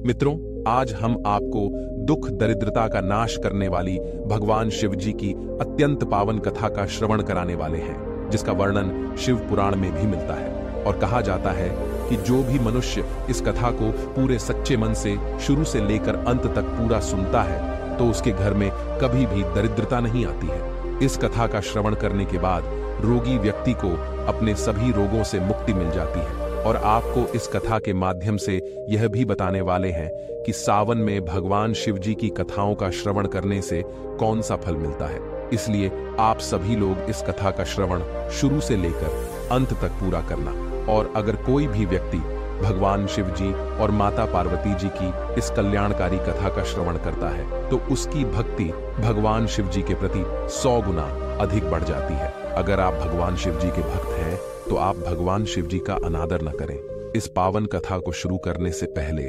मित्रों, आज हम आपको दुख दरिद्रता का नाश करने वाली भगवान शिव जी की अत्यंत पावन कथा का श्रवण कराने वाले हैं, जिसका वर्णन शिव पुराण में भी मिलता है। और कहा जाता है कि जो भी मनुष्य इस कथा को पूरे सच्चे मन से शुरू से लेकर अंत तक पूरा सुनता है तो उसके घर में कभी भी दरिद्रता नहीं आती है। इस कथा का श्रवण करने के बाद रोगी व्यक्ति को अपने सभी रोगों से मुक्ति मिल जाती है। और आपको इस कथा के माध्यम से यह भी बताने वाले हैं कि सावन में भगवान शिव जी की कथाओं का श्रवण करने से कौन सा फल मिलता है। इसलिए आप सभी लोग इस कथा का श्रवण शुरू से लेकर अंत तक पूरा करना। और अगर कोई भी व्यक्ति भगवान शिव जी और माता पार्वती जी की इस कल्याणकारी कथा का श्रवण करता है तो उसकी भक्ति भगवान शिव जी के प्रति 100 गुना अधिक बढ़ जाती है। अगर आप भगवान शिव जी के भक्त हैं तो आप भगवान शिव जी का अनादर न करें। इस पावन कथा को शुरू करने से पहले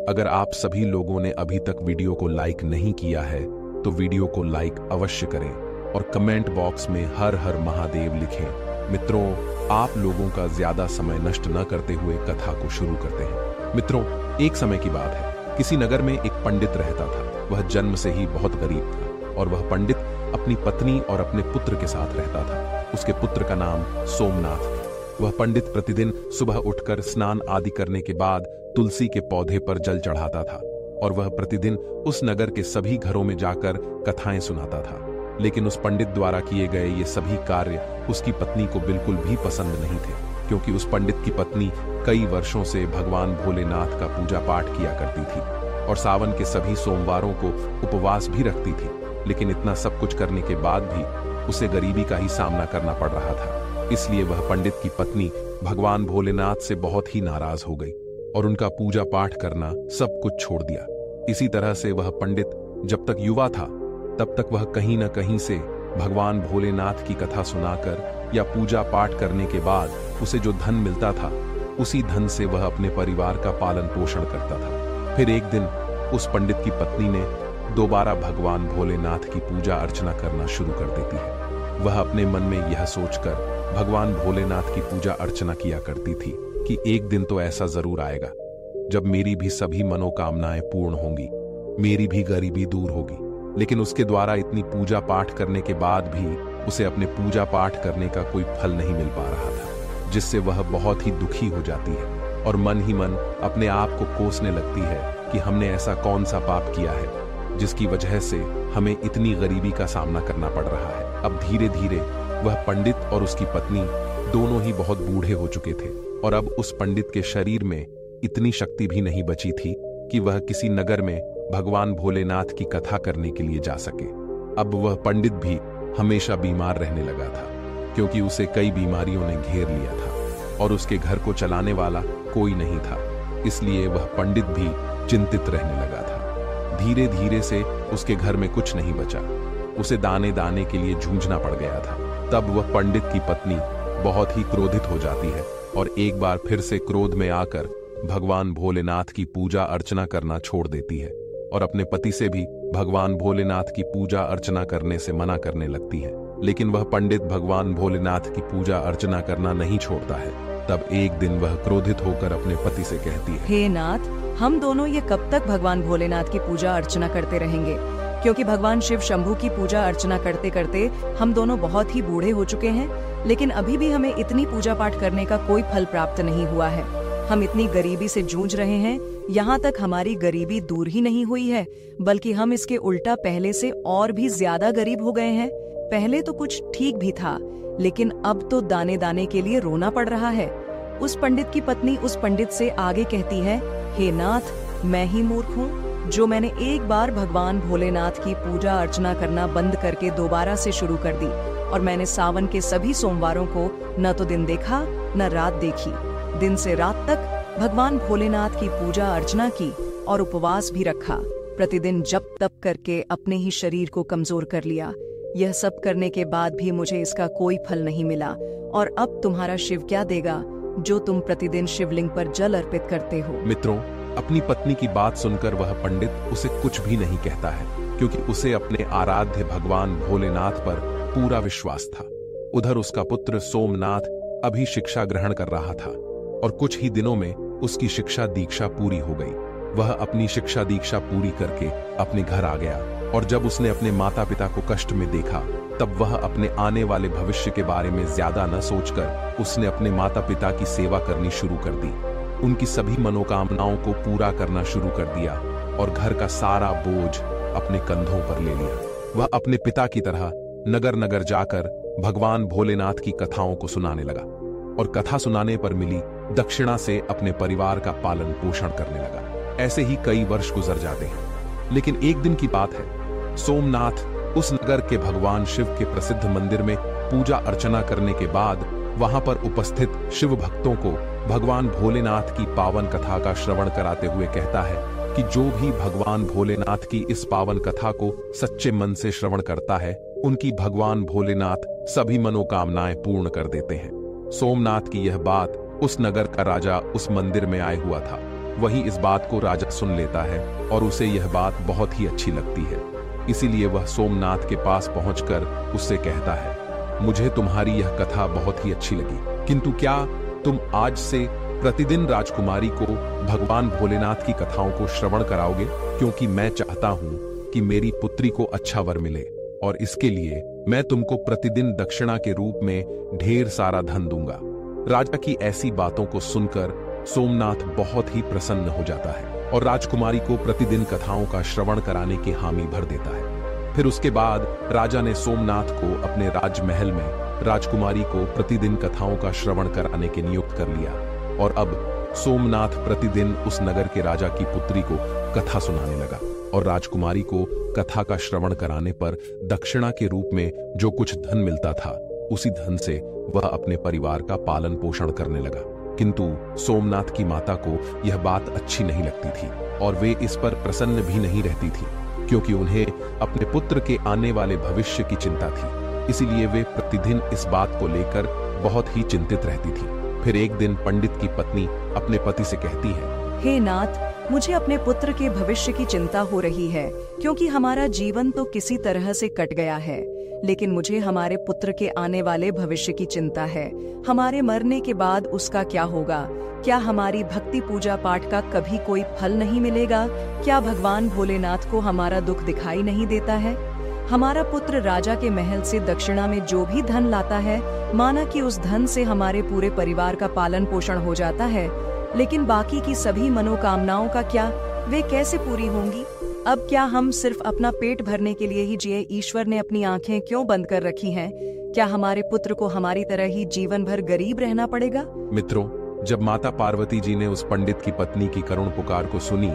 अगर आप सभी लोगों ने अभी तक वीडियो को लाइक नहीं किया है तो वीडियो को लाइक अवश्य करें और कमेंट बॉक्स में हर हर महादेव लिखें। मित्रों, आप लोगों का ज्यादा समय नष्ट न करते हुए कथा को शुरू करते हैं। मित्रों, एक समय की बात है, किसी नगर में एक पंडित रहता था। वह जन्म से ही बहुत गरीब था और वह पंडित अपनी पत्नी और अपने पुत्र के साथ रहता था। उसके पुत्र का नाम सोमनाथ था। वह पंडित प्रतिदिन सुबह उठकर स्नान आदि करने के बाद तुलसी के पौधे पर जल चढ़ाता था और वह प्रतिदिन उस नगर के सभी घरों में जाकर कथाएं सुनाता था। लेकिन उस पंडित द्वारा किए गए ये सभी कार्य उसकी पत्नी को बिल्कुल भी पसंद नहीं थे, क्योंकि उस पंडित की पत्नी कई वर्षों से भगवान भोलेनाथ का पूजा पाठ किया करती थी और सावन के सभी सोमवारों को उपवास भी रखती थी। लेकिन इतना सब कुछ करने के बाद भी उसे गरीबी का ही सामना करना पड़ रहा था। इसलिए वह पंडित की पत्नी भगवान भोलेनाथ से बहुत ही नाराज हो गई और उनका पूजा पाठ करना सब कुछ छोड़ दिया। इसी तरह से वह पंडित जब तक युवा था तब तक वह कहीं न कहीं से भगवान भोलेनाथ की कथा सुनाकर या पूजा पाठ करने के बाद उसे जो धन मिलता था उसी धन से वह अपने परिवार का पालन पोषण करता था। फिर एक दिन उस पंडित की पत्नी ने दोबारा भगवान भोलेनाथ की पूजा अर्चना करना शुरू कर देती है। वह अपने मन में यह सोचकर भगवान भोलेनाथ की पूजा अर्चना किया करती थी कि एक दिन तो ऐसा जरूर आएगा जब मेरी भी सभी मनोकामनाएं पूर्ण होंगी, मेरी भी गरीबी दूर होगी। लेकिन उसके द्वारा इतनी पूजा पाठ करने के बाद भी उसे अपने पूजा पाठ करने का कोई फल नहीं मिल पा रहा था, जिससे वह बहुत ही दुखी हो जाती है और मन ही मन अपने आप को कोसने लगती है कि हमने ऐसा कौन सा पाप किया है जिसकी वजह से हमें इतनी गरीबी का सामना करना पड़ रहा है। अब धीरे धीरे वह पंडित और उसकी पत्नी दोनों ही बहुत बूढ़े हो चुके थे और अब उस पंडित के शरीर में इतनी शक्ति भी नहीं बची थी कि वह किसी नगर में भगवान भोलेनाथ की कथा करने के लिए जा सके। अब वह पंडित भी हमेशा बीमार रहने लगा था, क्योंकि उसे कई बीमारियों ने घेर लिया था और उसके घर को चलाने वाला कोई नहीं था। इसलिए वह पंडित भी चिंतित रहने लगा था। धीरे धीरे से उसके घर में कुछ नहीं बचा, उसे दाने दाने के लिए जूझना पड़ गया था। तब वह पंडित की पत्नी बहुत ही क्रोधित हो जाती है और एक बार फिर से क्रोध में आकर भगवान भोलेनाथ की पूजा अर्चना करना छोड़ देती है और अपने पति से भी भगवान भोलेनाथ की पूजा अर्चना करने से मना करने लगती है। लेकिन वह पंडित भगवान भोलेनाथ की पूजा अर्चना करना नहीं छोड़ता है। तब एक दिन वह क्रोधित होकर अपने पति से कहती है, हे नाथ, हम दोनों ये कब तक भगवान भोलेनाथ की पूजा अर्चना करते रहेंगे? क्योंकि भगवान शिव शंभू की पूजा अर्चना करते करते हम दोनों बहुत ही बूढ़े हो चुके हैं, लेकिन अभी भी हमें इतनी पूजा पाठ करने का कोई फल प्राप्त नहीं हुआ है। हम इतनी गरीबी से जूझ रहे हैं, यहाँ तक हमारी गरीबी दूर ही नहीं हुई है, बल्कि हम इसके उल्टा पहले से और भी ज्यादा गरीब हो गए हैं। पहले तो कुछ ठीक भी था, लेकिन अब तो दाने दाने के लिए रोना पड़ रहा है। उस पंडित की पत्नी उस पंडित से आगे कहती है, हे नाथ, मैं ही मूर्ख हूँ जो मैंने एक बार भगवान भोलेनाथ की पूजा अर्चना करना बंद करके दोबारा से शुरू कर दी और मैंने सावन के सभी सोमवारों को न तो दिन देखा न रात देखी। दिन से रात तक भगवान भोलेनाथ की पूजा अर्चना की और उपवास भी रखा। प्रतिदिन जप तप करके अपने ही शरीर को कमजोर कर लिया। यह सब करने के बाद भी मुझे इसका कोई फल नहीं मिला। और अब तुम्हारा शिव क्या देगा जो तुम प्रतिदिन शिवलिंग पर जल अर्पित करते हो? मित्रों, अपनी पत्नी की बात सुनकर वह पंडित उसे कुछ भी नहीं कहता है, क्योंकि उसे अपने आराध्य भगवान भोलेनाथ पर पूरा विश्वास था। उधर उसका पुत्र सोमनाथ अभी शिक्षा ग्रहण कर रहा था और कुछ ही दिनों में उसकी शिक्षा दीक्षा पूरी हो गई। वह अपनी शिक्षा दीक्षा पूरी करके अपने घर आ गया और जब उसने अपने माता पिता को कष्ट में देखा तब वह अपने आने वाले भविष्य के बारे में ज्यादा न सोचकर उसने अपने माता पिता की सेवा करनी शुरू कर दी। उनकी सभी मनोकामनाओं को पूरा करना शुरू कर दिया और घर का सारा बोझ अपने कंधों पर ले लिया। वह अपने पिता की तरह नगर नगर जाकर भगवान भोलेनाथ की कथाओं को सुनाने लगा और कथा सुनाने पर मिली दक्षिणा से अपने परिवार का पालन पोषण करने लगा। ऐसे ही कई वर्ष गुजर जाते हैं, लेकिन एक दिन की बात है, सोमनाथ उस नगर के भगवान शिव के प्रसिद्ध मंदिर में पूजा अर्चना करने के बाद वहां पर उपस्थित शिव भक्तों को भगवान भोलेनाथ की पावन कथा का श्रवण कराते हुए कहता है कि जो भी भगवान भोलेनाथ की इस पावन कथा को सच्चे मन से श्रवण करता है उनकी भगवान भोलेनाथ सभी मनोकामनाएं पूर्ण कर देते हैं। सोमनाथ की यह बात उस नगर का राजा उस मंदिर में आए हुआ था, वही इस बात को राजा सुन लेता है और उसे यह बात बहुत ही अच्छी लगती है। इसीलिए वह सोमनाथ के पास पहुंचकर उससे कहता है, मुझे तुम्हारी यह कथा बहुत ही अच्छी लगी, किंतु क्या तुम आज से प्रतिदिन राजकुमारी को भगवान भोलेनाथ की कथाओं को श्रवण कराओगे? क्योंकि मैं चाहता हूं कि मेरी पुत्री को अच्छा वर मिले और इसके लिए मैं तुमको प्रतिदिन दक्षिणा के रूप में ढेर सारा धन दूंगा। राजा की ऐसी बातों को सुनकर सोमनाथ बहुत ही प्रसन्न हो जाता है और राजकुमारी को प्रतिदिन कथाओं का श्रवण कराने की हामी भर देता है। फिर उसके बाद राजा ने सोमनाथ को अपने राजमहल में राजकुमारी को प्रतिदिन कथाओं का श्रवण कराने के नियुक्त कर लिया और अब सोमनाथ प्रतिदिन उस नगर के राजा की पुत्री को कथा सुनाने लगा और राजकुमारी को कथा का श्रवण कराने पर दक्षिणा के रूप में जो कुछ धन मिलता था उसी धन से वह अपने परिवार का पालन पोषण करने लगा। किंतु सोमनाथ की माता को यह बात अच्छी नहीं लगती थी और वे इस पर प्रसन्न भी नहीं रहती थी, क्योंकि उन्हें अपने पुत्र के आने वाले भविष्य की चिंता थी। इसीलिए वे प्रतिदिन इस बात को लेकर बहुत ही चिंतित रहती थी। फिर एक दिन पंडित की पत्नी अपने पति से कहती है, हे नाथ, मुझे अपने पुत्र के भविष्य की चिंता हो रही है, क्योंकि हमारा जीवन तो किसी तरह से कट गया है, लेकिन मुझे हमारे पुत्र के आने वाले भविष्य की चिंता है। हमारे मरने के बाद उसका क्या होगा? क्या हमारी भक्ति पूजा पाठ का कभी कोई फल नहीं मिलेगा? क्या भगवान भोलेनाथ को हमारा दुख दिखाई नहीं देता है? हमारा पुत्र राजा के महल से दक्षिणा में जो भी धन लाता है, माना कि उस धन से हमारे पूरे परिवार का पालन पोषण हो जाता है, लेकिन बाकी की सभी मनोकामनाओं का क्या? वे कैसे पूरी होंगी? अब क्या हम सिर्फ अपना पेट भरने के लिए ही जिए? ईश्वर ने अपनी आंखें क्यों बंद कर रखी हैं? क्या हमारे पुत्र को हमारी तरह ही जीवन भर गरीब रहना पड़ेगा? मित्रों, जब माता पार्वती जी ने उस पंडित की पत्नी की करुण पुकार को सुनी,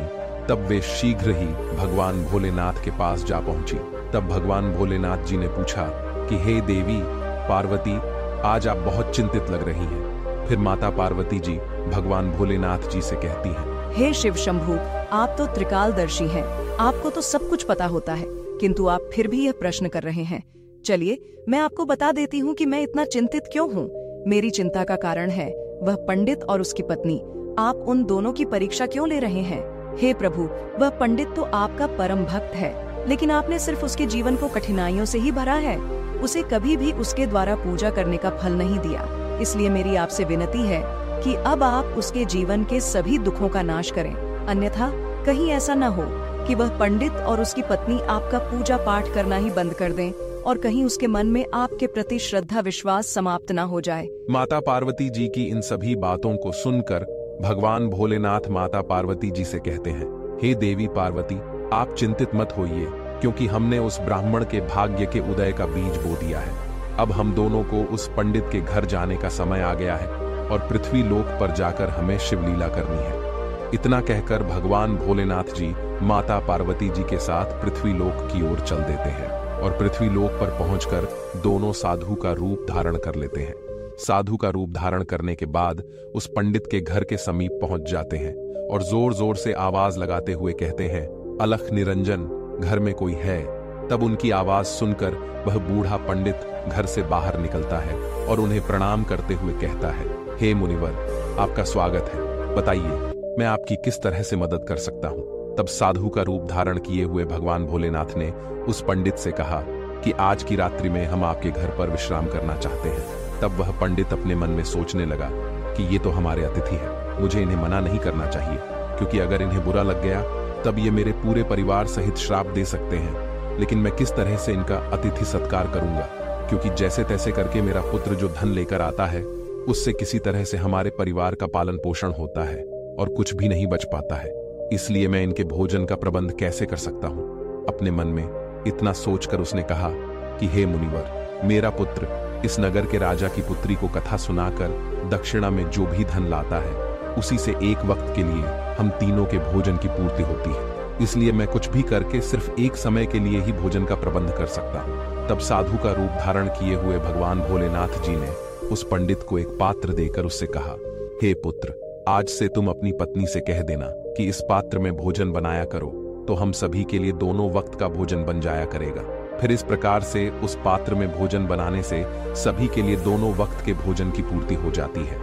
तब वे शीघ्र ही भगवान भोलेनाथ के पास जा पहुंची। तब भगवान भोलेनाथ जी ने पूछा कि हे देवी पार्वती, आज आप बहुत चिंतित लग रही हैं। फिर माता पार्वती जी भगवान भोलेनाथ जी से कहती हैं, हे शिव शंभु, आप तो त्रिकालदर्शी हैं, आपको तो सब कुछ पता होता है, किंतु आप फिर भी यह प्रश्न कर रहे हैं। चलिए, मैं आपको बता देती हूँ कि मैं इतना चिंतित क्यों हूँ। मेरी चिंता का कारण है वह पंडित और उसकी पत्नी। आप उन दोनों की परीक्षा क्यों ले रहे हैं? हे प्रभु, वह पंडित तो आपका परम भक्त है, लेकिन आपने सिर्फ उसके जीवन को कठिनाइयों से ही भरा है। उसे कभी भी उसके द्वारा पूजा करने का फल नहीं दिया। इसलिए मेरी आपसे विनती है कि अब आप उसके जीवन के सभी दुखों का नाश करें, अन्यथा कहीं ऐसा न हो कि वह पंडित और उसकी पत्नी आपका पूजा पाठ करना ही बंद कर दें और कहीं उसके मन में आपके प्रति श्रद्धा विश्वास समाप्त न हो जाए। माता पार्वती जी की इन सभी बातों को सुनकर भगवान भोलेनाथ माता पार्वती जी से कहते हैं, हे देवी पार्वती, आप चिंतित मत होइए, क्योंकि हमने उस ब्राह्मण के भाग्य के उदय का बीज बो दिया है। अब हम दोनों को उस पंडित के घर जाने का समय आ गया है और पृथ्वी लोक पर जाकर हमें शिवलीला करनी है। इतना कहकर भगवान भोलेनाथ जी माता पार्वती जी के साथ पृथ्वी लोक की ओर चल देते हैं और पृथ्वी लोक पर पहुंचकर दोनों साधु का रूप धारण कर लेते हैं। साधु का रूप धारण करने के बाद उस पंडित के घर के समीप पहुंच जाते हैं और जोर जोर से आवाज लगाते हुए कहते हैं, अलख निरंजन, घर में कोई है? तब उनकी आवाज सुनकर वह बूढ़ा पंडित घर से बाहर निकलता है और उन्हें प्रणाम करते हुए कहता है, हे मुनिवर, आपका स्वागत है, बताइए मैं आपकी किस तरह से मदद कर सकता हूँ। तब साधु का रूप धारण किए हुए भगवान भोलेनाथ ने उस पंडित से कहा कि आज की रात्रि में हम आपके घर पर विश्राम करना चाहते हैं। तब वह पंडित अपने मन में सोचने लगा कि ये तो हमारे अतिथि है, मुझे इन्हें मना नहीं करना चाहिए, क्योंकि अगर इन्हें बुरा लग गया तब ये मेरे पूरे परिवार सहित श्राप दे सकते हैं। लेकिन मैं किस तरह से इनका अतिथि सत्कार करूंगा, क्योंकि जैसे तैसे करके मेरा पुत्र जो धन लेकर आता है उससे किसी तरह से हमारे परिवार का पालन पोषण होता है और कुछ भी नहीं बच पाता है। इसलिए मैं इनके भोजन का प्रबंध कैसे कर सकता हूँ। अपने मन में इतना सोचकर उसने कहा कि हे मुनिवर, मेरा पुत्र इस नगर के राजा की पुत्री को कथा सुनाकर दक्षिणा में जो भी धन लाता है उसी से एक वक्त के लिए हम तीनों के भोजन की पूर्ति होती है। इसलिए मैं कुछ भी करके सिर्फ एक समय के लिए ही भोजन का प्रबंध कर सकता हूँ। तब साधु का रूप धारण किए हुए भगवान भोलेनाथ जी ने उस पंडित को एक पात्र देकर उससे कहा, हे पुत्र, आज से तुम अपनी पत्नी से कह देना कि इस पात्र में भोजन बनाया करो, तो हम सभी के लिए दोनों वक्त का भोजन बन जाया करेगा। फिर इस प्रकार से उस पात्र में भोजन बनाने से सभी के लिए दोनों वक्त के भोजन की पूर्ति हो जाती है।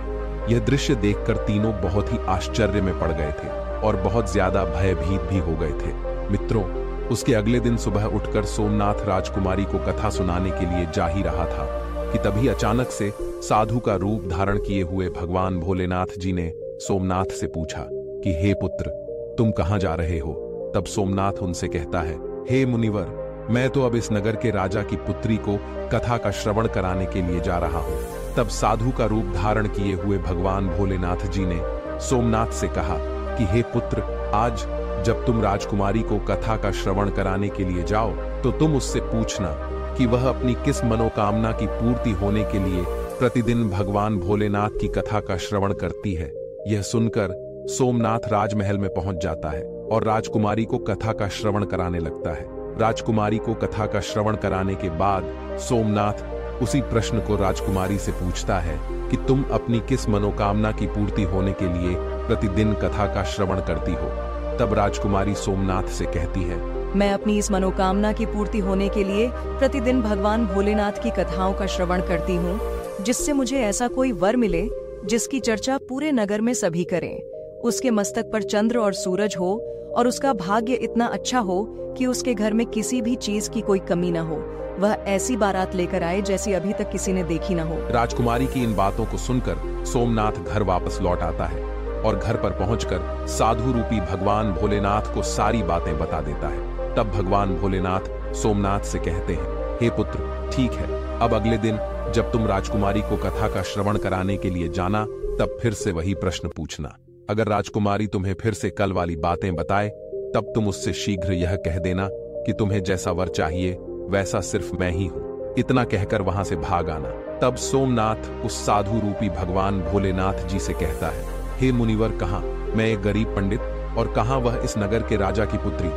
यह दृश्य देखकर तीनों बहुत ही आश्चर्य में पड़ गए थे और बहुत ज्यादा भयभीत भी हो गए थे। मित्रों, उसके अगले दिन सुबह उठकर सोमनाथ राजकुमारी को कथा सुनाने के लिए जा ही रहा था कि तभी अचानक से साधु का रूप धारण किए हुए भगवान भोलेनाथ जी ने सोमनाथ से पूछा कि हे पुत्र, तुम कहां जा रहे हो। तब सोमनाथ उनसे कहता है, हे मुनिवर, मैं तो अब इस नगर के राजा की पुत्री को कथा का श्रवण कराने के लिए जा रहा हूं। तब साधु का रूप धारण किए हुए भगवान भोलेनाथ जी ने सोमनाथ से कहा कि हे पुत्र, आज जब तुम राजकुमारी को कथा का श्रवण कराने के लिए जाओ तो तुम उससे पूछना कि वह अपनी किस मनोकामना की पूर्ति होने के लिए प्रतिदिन भगवान भोलेनाथ की कथा का श्रवण करती है। यह सुनकर सोमनाथ राजमहल में पहुंच जाता है और राजकुमारी को कथा का श्रवण कराने लगता है। राजकुमारी को कथा का श्रवण कराने के बाद सोमनाथ उसी प्रश्न को राजकुमारी से पूछता है कि तुम अपनी किस मनोकामना की पूर्ति होने के लिए प्रतिदिन कथा का श्रवण करती हो। तब राजकुमारी सोमनाथ से कहती है, मैं अपनी इस मनोकामना की पूर्ति होने के लिए प्रतिदिन भगवान भोलेनाथ की कथाओं का श्रवण करती हूँ, जिससे मुझे ऐसा कोई वर मिले जिसकी चर्चा पूरे नगर में सभी करें। उसके मस्तक पर चंद्र और सूरज हो और उसका भाग्य इतना अच्छा हो कि उसके घर में किसी भी चीज की कोई कमी न हो। वह ऐसी बारात लेकर आए जैसी अभी तक किसी ने देखी न हो। राजकुमारी की इन बातों को सुनकर सोमनाथ घर वापस लौट आता है और घर पर पहुंचकर साधु रूपी भगवान भोलेनाथ को सारी बातें बता देता है। तब भगवान भोलेनाथ सोमनाथ से कहते हैं, हे पुत्र, ठीक है, अब अगले दिन जब तुम राजकुमारी को कथा का श्रवण कराने के लिए जाना तब फिर से वही प्रश्न पूछना। अगर राजकुमारी तुम्हें फिर से कल वाली बातें बताए तब तुम उससे शीघ्र यह कह देना कि तुम्हें जैसा वर चाहिए वैसा सिर्फ मैं ही हूं। इतना कहकर वहां से भाग आना। तब सोमनाथ उस साधु रूपी भगवान भोलेनाथ जी से कहता है, हे मुनिवर, कहां मैं एक गरीब पंडित और कहां वह इस नगर के राजा की पुत्री।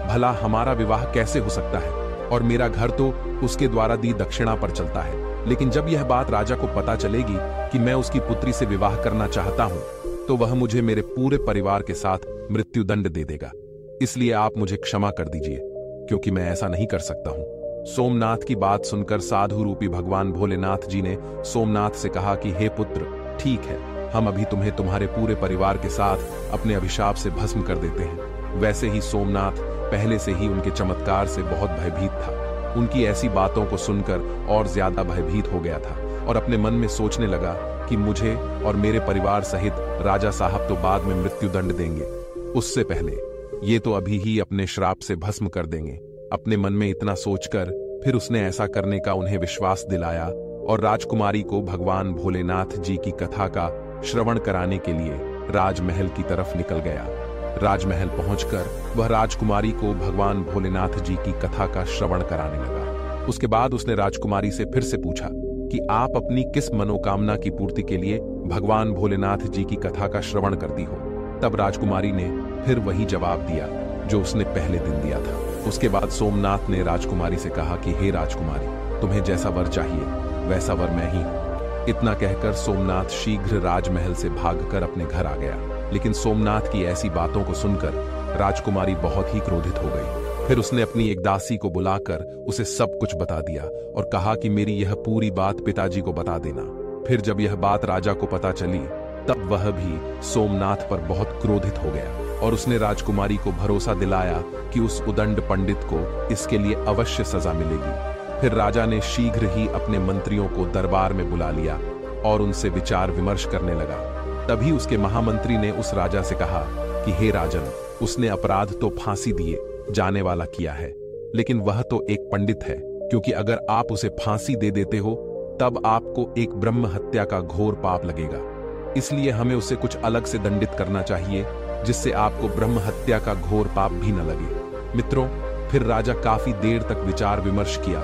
भला हमारा विवाह कैसे हो सकता है, और मेरा घर तो उसके द्वारा दी दक्षिणा पर चलता है। लेकिन जब यह बात राजा को पता चलेगी कि मैं उसकी पुत्री से विवाह करना चाहता हूं तो वह मुझे मेरे पूरे परिवार के साथ मृत्युदंड दे देगा। इसलिए आप मुझे क्षमा कर दीजिए, क्योंकि मैं ऐसा नहीं कर सकता हूं। सोमनाथ की बात सुनकर साधु रूपी भगवान भोलेनाथ जी ने सोमनाथ से कहा कि हे पुत्र, ठीक है, हम अभी तुम्हें तुम्हारे पूरे परिवार के साथ अपने अभिशाप से भस्म कर देते हैं। वैसे ही सोमनाथ पहले से ही उनके चमत्कार से बहुत भयभीत था। उनकी ऐसी बातों को सुनकर और ज्यादा भयभीत हो गया था और अपने मन में सोचने लगा कि मुझे और मेरे परिवार सहित राजा साहब तो बाद में मृत्युदंड देंगे, उससे पहले ये तो अभी ही अपने श्राप से भस्म कर देंगे। अपने मन में इतना सोचकर फिर उसने ऐसा करने का उन्हें विश्वास दिलाया और राजकुमारी को भगवान भोलेनाथ जी की कथा का श्रवण कराने के लिए राजमहल की तरफ निकल गया। राजमहल पहुंचकर वह राजकुमारी को भगवान भोलेनाथ जी की कथा का श्रवण कराने लगा। उसके बाद उसने राजकुमारी से फिर से पूछा कि आप अपनी किस मनोकामना की पूर्ति के लिए भगवान भोलेनाथ जी की कथा का श्रवण करती हो। तब राजकुमारी ने फिर वही जवाब दिया जो उसने पहले दिन दिया था। उसके बाद सोमनाथ ने राजकुमारी से कहा कि हे राजकुमारी, तुम्हें जैसा वर चाहिए वैसा वर मैं ही हूं। इतना कहकर सोमनाथ शीघ्र राजमहल से भागकर अपने घर आ गया। लेकिन सोमनाथ की ऐसी बातों को सुनकर राजकुमारी बहुत ही क्रोधित हो गई। फिर उसने अपनी एक दासी को बुलाकर उसे सब कुछ बता दिया और कहा कि मेरी यह पूरी बात पिताजी को बता देना। फिर जब यह बात राजा को पता चली तब वह भी सोमनाथ पर बहुत क्रोधित हो गया और उसने राजकुमारी को भरोसा दिलाया कि उस उदंड पंडित को इसके लिए अवश्य सजा मिलेगी। फिर राजा ने शीघ्र ही अपने मंत्रियों को दरबार में बुला लिया और उनसे विचार विमर्श करने लगा। तभी उसके महामंत्री ने उस राजा से कहा कि हे राजन, उसने अपराध तो फांसी दिए जाने वाला किया है, लेकिन वह तो एक पंडित है, क्योंकि अगर आप उसे फांसी दे देते हो तब आपको एक ब्रह्म हत्या का घोर पाप लगेगा। इसलिए हमें उसे कुछ अलग से दंडित करना चाहिए, जिससे आपको ब्रह्म हत्या का घोर पाप भी न लगे। मित्रों, फिर राजा काफी देर तक विचार विमर्श किया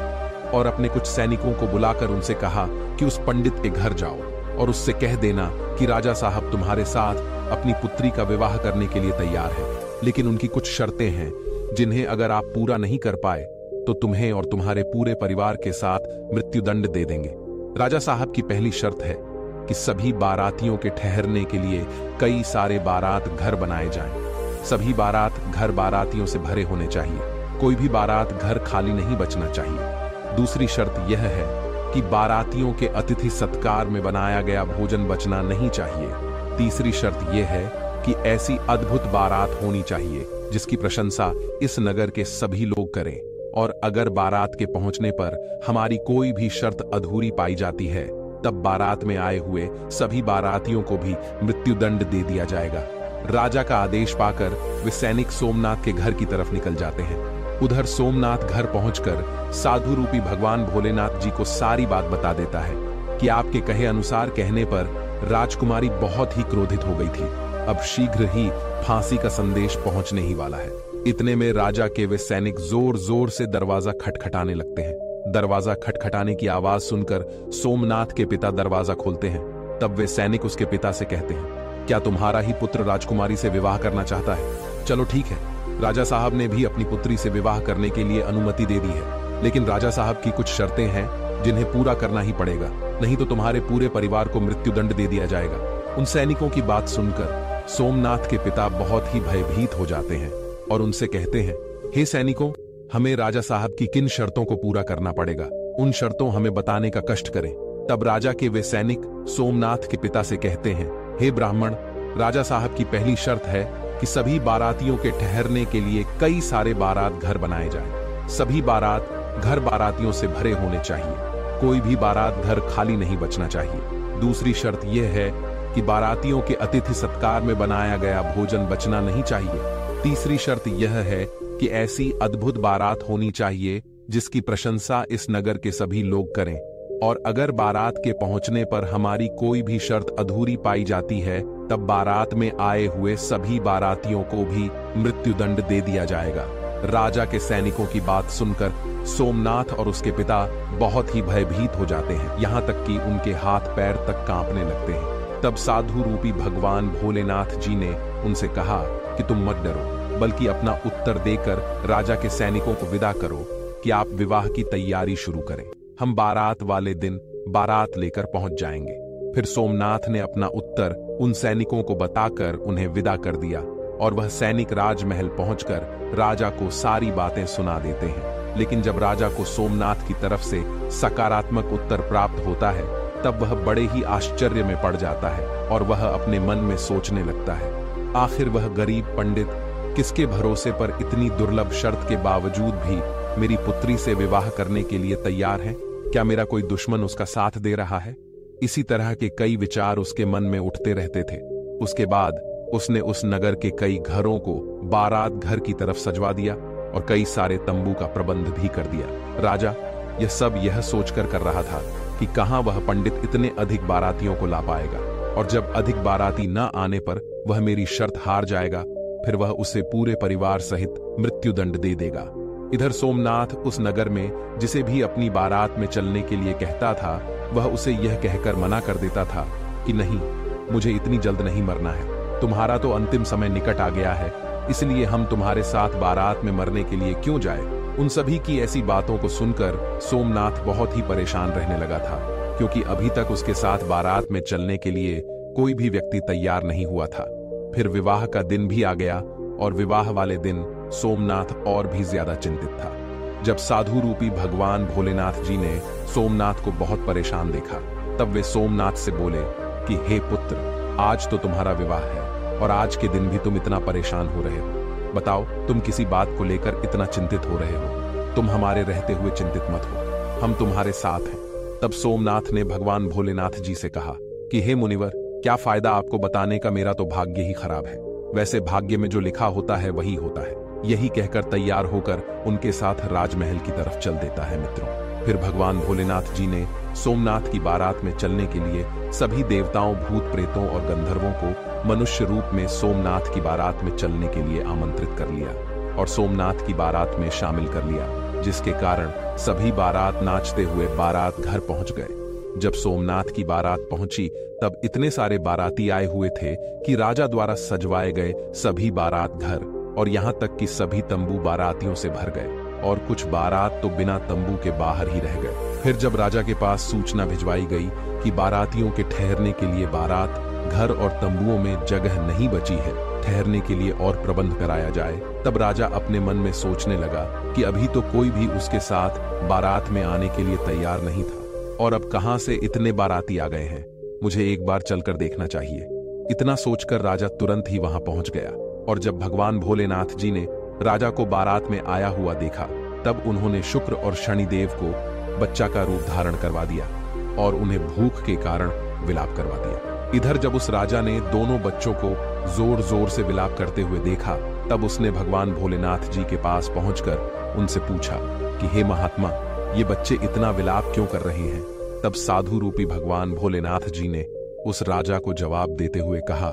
और अपने कुछ सैनिकों को बुलाकर उनसे कहा कि उस पंडित के घर जाओ और उससे कह देना कि राजा साहब तुम्हारे साथ अपनी पुत्री का विवाह करने के लिए तैयार है, लेकिन उनकी कुछ शर्तें हैं जिन्हें अगर आप पूरा नहीं कर पाए तो तुम्हें और तुम्हारे पूरे परिवार के साथ मृत्युदंड दे देंगे। राजा साहब की पहली शर्त है कि सभी बारातियों के ठहरने के लिए कई सारे बारात घर बनाए जाएं। सभी बारात घर बारातियों से भरे होने चाहिए, कोई भी बारात घर खाली नहीं बचना चाहिए। दूसरी शर्त यह है कि बारातियों के अतिथि सत्कार में बनाया गया भोजन बचना नहीं चाहिए। तीसरी शर्त यह है कि ऐसी अद्भुत बारात होनी चाहिए जिसकी प्रशंसा इस नगर के सभी लोग करें, और अगर बारात के पहुंचने पर हमारी कोई भी शर्त अधूरी पाई जाती है तब बारात में आए हुए सभी बारातियों को भी मृत्युदंड दे दिया जाएगा। राजा का आदेश पाकर वे सैनिक सोमनाथ के घर की तरफ निकल जाते हैं। उधर सोमनाथ घर पहुंचकर साधु रूपी भगवान भोलेनाथ जी को सारी बात बता देता है कि आपके कहे अनुसार कहने पर राजकुमारी बहुत ही क्रोधित हो गई थी। अब शीघ्र ही फांसी का संदेश पहुंचने ही वाला है। इतने में राजा के वे सैनिक जोर जोर से दरवाजा खटखटाने लगते हैं। दरवाजा खटखटाने की आवाज सुनकर सोमनाथ के पिता दरवाजा खोलते हैं। तब वे सैनिक उसके पिता से कहते हैं, क्या तुम्हारा ही पुत्र राजकुमारी से विवाह करना चाहता है? चलो ठीक है। राजा साहब ने भी अपनी पुत्री से विवाह करने के लिए अनुमति दे दी है, लेकिन राजा साहब की कुछ शर्तें हैं जिन्हें पूरा करना ही पड़ेगा, नहीं तो तुम्हारे पूरे परिवार को मृत्युदंड दे दिया जाएगा। उन सैनिकों की बात सुनकर सोमनाथ के पिता बहुत ही भयभीत हो जाते हैं और उनसे कहते हैं, हे सैनिकों, हमें राजा साहब की किन शर्तों को पूरा करना पड़ेगा, उन शर्तों हमें बताने का कष्ट करें। तब राजा के वे सैनिक सोमनाथ के पिता से कहते हैं, हे ब्राह्मण, राजा साहब की पहली शर्त है कि सभी बारातियों के ठहरने के लिए कई सारे बारात घर बनाए जाएं। सभी बारात घर बारातियों से भरे होने चाहिए, कोई भी बारात घर खाली नहीं बचना चाहिए। दूसरी शर्त यह है कि बारातियों के अतिथि सत्कार में बनाया गया भोजन बचना नहीं चाहिए। तीसरी शर्त यह है कि ऐसी अद्भुत बारात होनी चाहिए जिसकी प्रशंसा इस नगर के सभी लोग करें, और अगर बारात के पहुंचने पर हमारी कोई भी शर्त अधूरी पाई जाती है तब बारात में आए हुए सभी बारातियों को भी मृत्युदंड दे दिया जाएगा। राजा के सैनिकों की बात सुनकर सोमनाथ और उसके पिता बहुत ही भयभीत हो जाते हैं, यहाँ तक कि उनके हाथ पैर तक कांपने लगते हैं। तब साधु रूपी भगवान भोलेनाथ जी ने उनसे कहा कि तुम मत डरो, बल्कि अपना उत्तर देकर राजा के सैनिकों को विदा करो कि आप विवाह की तैयारी शुरू करें। हम बारात वाले दिन बारात लेकर पहुंच जाएंगे। फिर सोमनाथ ने अपना उत्तर उन सैनिकों को बताकर उन्हें विदा कर दिया, और वह सैनिक राजमहल पहुंचकर राजा को सारी बातें सुना देते हैं। लेकिन जब राजा को सोमनाथ की तरफ से सकारात्मक उत्तर प्राप्त होता है तब वह बड़े ही आश्चर्य में पड़ जाता है और वह अपने मन में सोचने लगता है, आखिर वह गरीब पंडित किसके भरोसे पर इतनी दुर्लभ शर्त के बावजूद भी मेरी पुत्री से विवाह करने के लिए तैयार है? क्या मेरा कोई दुश्मन उसका साथ दे रहा है? इसी तरह के कई विचार उसके मन में उठते रहते थे। उसके बाद उसने उस नगर के कई घरों को बारात घर की तरफ सजवा दिया और कई सारे तंबू का प्रबंध भी कर दिया। राजा यह सब यह सोचकर कर रहा था कि कहां वह पंडित इतने अधिक बारातियों को ला पाएगा, और जब अधिक बाराती न आने पर वह मेरी शर्त हार जाएगा, फिर वह उसे पूरे परिवार सहित मृत्युदंड दे देगा। इधर सोमनाथ उस नगर में जिसे भी अपनी बारात में चलने के लिए कहता था, वह उसे यह कहकर मना कर देता था कि नहीं, मुझे इतनी जल्द नहीं मरना है, तुम्हारा तो अंतिम समय निकट आ गया है, इसलिए हम तुम्हारे साथ बारात में मरने के लिए क्यों जाए। उन सभी की ऐसी बातों को सुनकर सोमनाथ बहुत ही परेशान रहने लगा था, क्योंकि अभी तक उसके साथ बारात में चलने के लिए कोई भी व्यक्ति तैयार नहीं हुआ था। फिर विवाह का दिन भी आ गया और विवाह वाले दिन सोमनाथ और भी ज्यादा चिंतित था। जब साधु रूपी भगवान भोलेनाथ जी ने सोमनाथ को बहुत परेशान देखा, तब वे सोमनाथ से बोले कि हे पुत्र, आज तो तुम्हारा विवाह है और आज के दिन भी तुम इतना परेशान हो रहे हो। बताओ, तुम किसी बात को लेकर इतना चिंतित हो रहे हो? तुम हमारे रहते हुए चिंतित मत हो, हम तुम्हारे साथ हैं। तब सोमनाथ ने भगवान भोलेनाथ जी से कहा कि हे मुनिवर, क्या फायदा आपको बताने का, मेरा तो भाग्य ही खराब है। वैसे भाग्य में जो लिखा होता है वही होता है। यही कहकर तैयार होकर उनके साथ राजमहल की तरफ चल देता है मित्रों। फिर भगवान भोलेनाथ जी ने सोमनाथ की बारात में चलने के लिए सभी देवताओं, भूत प्रेतों और गंधर्वों को मनुष्य रूप में सोमनाथ की बारात में चलने के लिए आमंत्रित कर लिया और सोमनाथ की बारात में शामिल कर लिया, जिसके कारण सभी बारात नाचते हुए बारात घर पहुंच गए। जब सोमनाथ की बारात पहुंची तब इतने सारे बाराती आए हुए थे कि राजा द्वारा सजवाए गए सभी बारात घर और यहाँ तक कि सभी तंबू बारातियों से भर गए और कुछ बारात तो बिना तंबू के बाहर ही रह गए। फिर जब राजा के पास सूचना भिजवाई गई कि बारातियों के ठहरने के लिए बारात घर और तंबुओं में जगह नहीं बची है, ठहरने के लिए और प्रबंध कराया जाए, तब राजा अपने मन में सोचने लगा कि अभी तो कोई भी उसके साथ बारात में आने के लिए तैयार नहीं था और अब कहां से इतने बाराती आ गए हैं, मुझे एक बार चलकर देखना चाहिए। इतना सोचकर राजा तुरंत ही वहां पहुंच गया और जब भगवान भोलेनाथ जी ने राजा को बारात में आया हुआ देखा तब उन्होंने शुक्र और शनिदेव को बच्चा का रूप धारण करवा दिया और उन्हें भूख के कारण विलाप करवा दिया। इधर जब उस राजा ने दोनों बच्चों को जोर जोर से विलाप करते हुए देखा तब उसने भगवान भोलेनाथ जी के पास पहुंचकर उनसे पूछा कि हे महात्मा, ये बच्चे इतना विलाप क्यों कर रहे हैं? तब साधु रूपी भगवान भोलेनाथ जी ने उस राजा को जवाब देते हुए कहा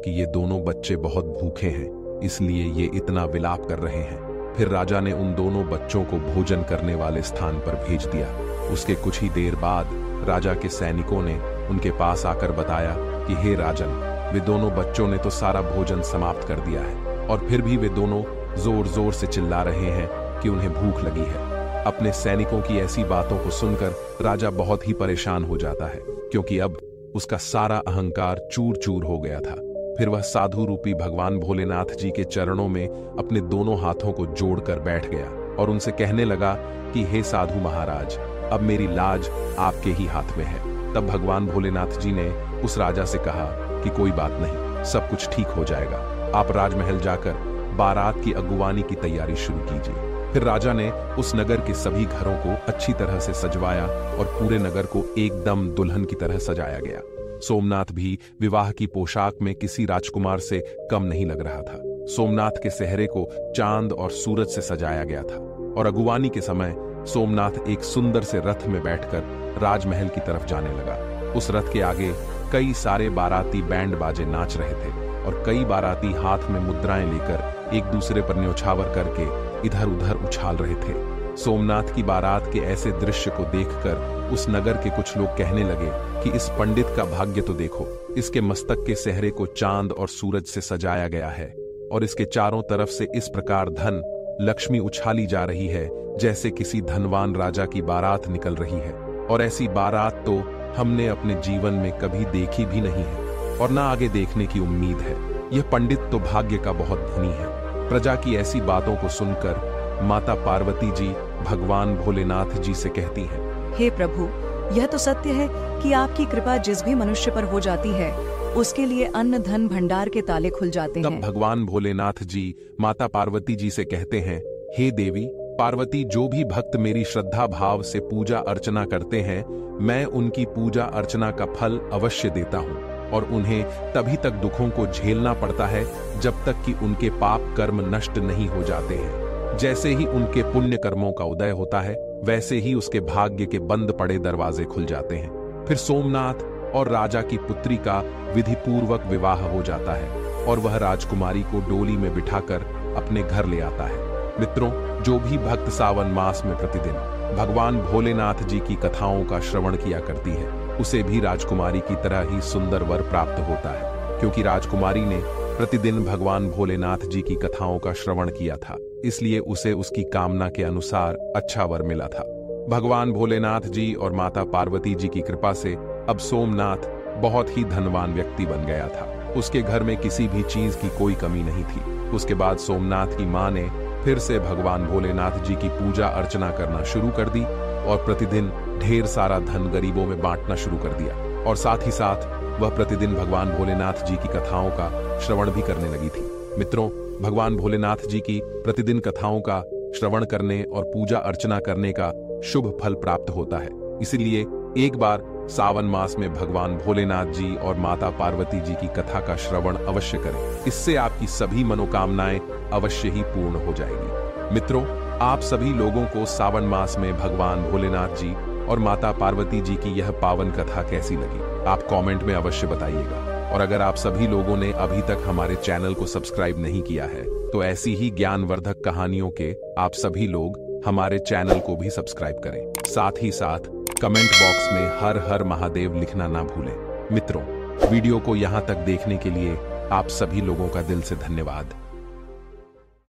कि ये दोनों बच्चे बहुत भूखे हैं, इसलिए ये इतना विलाप कर रहे हैं। फिर राजा ने उन दोनों बच्चों को भोजन करने वाले स्थान पर भेज दिया। उसके कुछ ही देर बाद राजा के सैनिकों ने उनके पास आकर बताया कि हे राजन, वे दोनों बच्चों ने तो सारा भोजन समाप्त कर दिया है और फिर भी वे दोनों जोर जोर से चिल्ला रहे हैं कि उन्हें भूख लगी है। अपने सैनिकों की ऐसी बातों को सुनकर राजा बहुत ही परेशान हो जाता है, क्योंकि अब उसका सारा अहंकार चूर चूर हो गया था। फिर वह साधु रूपी भगवान भोलेनाथ जी के चरणों में अपने दोनों हाथों को जोड़कर बैठ गया और उनसे कहने लगा कि हे साधु महाराज, अब मेरी लाज आपके ही हाथ में है। तब भगवान भोलेनाथ जी ने उस राजा से कहा कि कोई बात नहीं, सब कुछ ठीक हो जाएगा, आप राजमहल जाकर बारात की अगुवानी की तैयारी शुरू कीजिए। फिर राजा ने उस नगर के सभी घरों को अच्छी तरह से सजवाया और पूरे नगर को एकदम दुल्हन की तरह सजाया गया। सोमनाथ भी विवाह की पोशाक में किसी राजकुमार से कम नहीं लग रहा था। सोमनाथ के सेहरे को चांद और सूरज से सजाया गया था और अगुवानी के समय सोमनाथ एक सुंदर से रथ में बैठकर राजमहल की तरफ जाने लगा। उस रथ के आगे कई सारे बाराती बैंड बाजे नाच रहे थे और कई बाराती हाथ में मुद्राएं लेकर एक दूसरे पर न्योछावर करके इधर उधर उछाल रहे थे। सोमनाथ की बारात के ऐसे दृश्य को देखकर उस नगर के कुछ लोग कहने लगे कि इस पंडित का भाग्य तो देखो, इसके मस्तक के सेहरे को चांद और सूरज से सजाया गया है और इसके चारों तरफ से इस प्रकार धन लक्ष्मी उछाली जा रही है जैसे किसी धनवान राजा की बारात निकल रही है, और ऐसी बारात तो हमने अपने जीवन में कभी देखी भी नहीं है और ना आगे देखने की उम्मीद है। यह पंडित तो भाग्य का बहुत धनी है। प्रजा की ऐसी बातों को सुनकर माता पार्वती जी भगवान भोलेनाथ जी से कहती हैं, हे प्रभु, यह तो सत्य है कि आपकी कृपा जिस भी मनुष्य पर हो जाती है उसके लिए अन्न धन भंडार के ताले खुल जाते हैं। तब भगवान भोलेनाथ जी माता पार्वती जी से कहते हैं, हे देवी पार्वती, जो भी भक्त मेरी श्रद्धा भाव से पूजा अर्चना करते हैं, मैं उनकी पूजा अर्चना का फल अवश्य देता हूँ और उन्हें तभी तक दुखों को झेलना पड़ता है जब तक कि उनके पाप कर्म नष्ट नहीं हो जाते हैं। जैसे ही उनके पुण्य कर्मों का उदय होता है वैसे ही उसके भाग्य के बंद पड़े दरवाजे खुल जाते हैं। फिर सोमनाथ और राजा की पुत्री का विधि पूर्वक विवाह हो जाता है और वह राजकुमारी को डोली में बिठाकर अपने घर ले आता है। मित्रों, जो भी भक्त सावन मास में प्रतिदिन भगवान भोलेनाथ जी की कथाओं का श्रवण किया करती है, उसे भी राजकुमारी की तरह ही सुंदर वर प्राप्त होता है, क्योंकि राजकुमारी ने प्रतिदिन भगवान भोलेनाथ जी की कथाओं का श्रवण किया था, इसलिए उसे उसकी कामना के अनुसार अच्छा वर मिला था। भगवान भोलेनाथ जी और माता पार्वती जी की कृपा से अब सोमनाथ बहुत ही धनवान व्यक्ति बन गया था। उसके घर में किसी भी चीज की कोई कमी नहीं थी। उसके बाद सोमनाथ की मां ने फिर से भगवान भोलेनाथ जी की पूजा अर्चना करना शुरू कर दी और प्रतिदिन ढेर सारा धन गरीबों में बांटना शुरू कर दिया और साथ ही साथ वह प्रतिदिन भगवान भोलेनाथ जी की कथाओं का श्रवण भी करने लगी थी। मित्रों, भगवान भोलेनाथ जी की प्रतिदिन कथाओं का श्रवण करने और पूजा अर्चना करने का शुभ फल प्राप्त होता है। इसलिए एक बार सावन मास में भगवान भोलेनाथ जी और माता पार्वती जी की कथा का श्रवण अवश्य करें। इससे आपकी सभी मनोकामनाएं अवश्य ही पूर्ण हो जाएगी। मित्रों, आप सभी लोगों को सावन मास में भगवान भोलेनाथ जी और माता पार्वती जी की यह पावन कथा कैसी लगी, आप कमेंट में अवश्य बताइएगा। और अगर आप सभी लोगों ने अभी तक हमारे चैनल को सब्सक्राइब नहीं किया है तो ऐसी ही ज्ञानवर्धक कहानियों के आप सभी लोग हमारे चैनल को भी सब्सक्राइब करें। साथ ही साथ कमेंट बॉक्स में हर हर महादेव लिखना ना भूलें। मित्रों, वीडियो को यहाँ तक देखने के लिए आप सभी लोगों का दिल से धन्यवाद।